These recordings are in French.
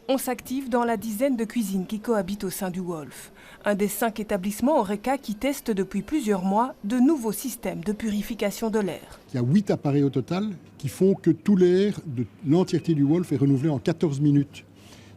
On s'active dans la dizaine de cuisines qui cohabitent au sein du Wolf. Un des 5 établissements Horeca qui testent depuis plusieurs mois de nouveaux systèmes de purification de l'air. Il y a 8 appareils au total qui font que tout l'air de l'entièreté du Wolf est renouvelé en 14 minutes.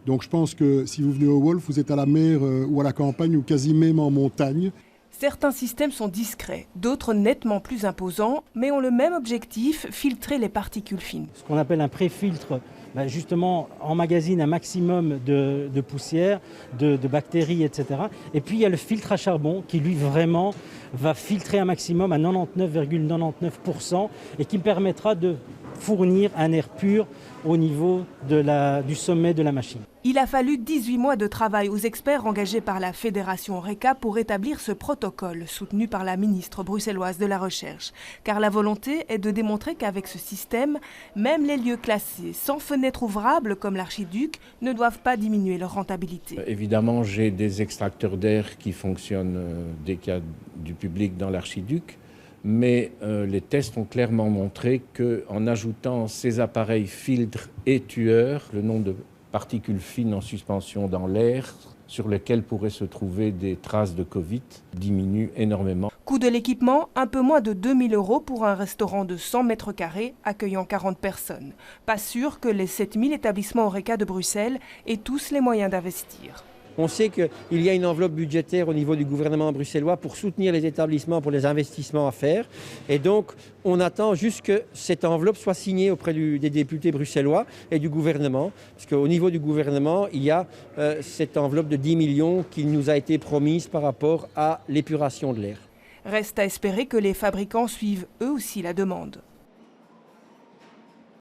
Donc je pense que si vous venez au Wolf, vous êtes à la mer ou à la campagne ou quasi même en montagne. Certains systèmes sont discrets, d'autres nettement plus imposants, mais ont le même objectif, filtrer les particules fines. Ce qu'on appelle un pré-filtre, justement emmagasine un maximum de poussière, de bactéries, etc. Et puis il y a le filtre à charbon qui lui vraiment va filtrer un maximum à 99,99% et qui permettra de fournir un air pur au niveau du sommet de la machine. Il a fallu 18 mois de travail aux experts engagés par la Fédération Horeca pour établir ce protocole, soutenu par la ministre bruxelloise de la Recherche. Car la volonté est de démontrer qu'avec ce système, même les lieux classés sans fenêtre ouvrable comme l'Archiduc ne doivent pas diminuer leur rentabilité. Évidemment, j'ai des extracteurs d'air qui fonctionnent dès qu'il y a du public dans l'Archiduc. Mais les tests ont clairement montré qu'en ajoutant ces appareils filtres et tueurs, le nombre de particules fines en suspension dans l'air sur lesquelles pourraient se trouver des traces de Covid diminue énormément. Coût de l'équipement, un peu moins de 2 000 € pour un restaurant de 100 mètres carrés accueillant 40 personnes. Pas sûr que les 7 000 établissements Horeca de Bruxelles aient tous les moyens d'investir. On sait qu'il y a une enveloppe budgétaire au niveau du gouvernement bruxellois pour soutenir les établissements pour les investissements à faire. Et donc, on attend juste que cette enveloppe soit signée auprès des députés bruxellois et du gouvernement. Parce qu'au niveau du gouvernement, il y a cette enveloppe de 10 millions qui nous a été promise par rapport à l'épuration de l'air. Reste à espérer que les fabricants suivent eux aussi la demande.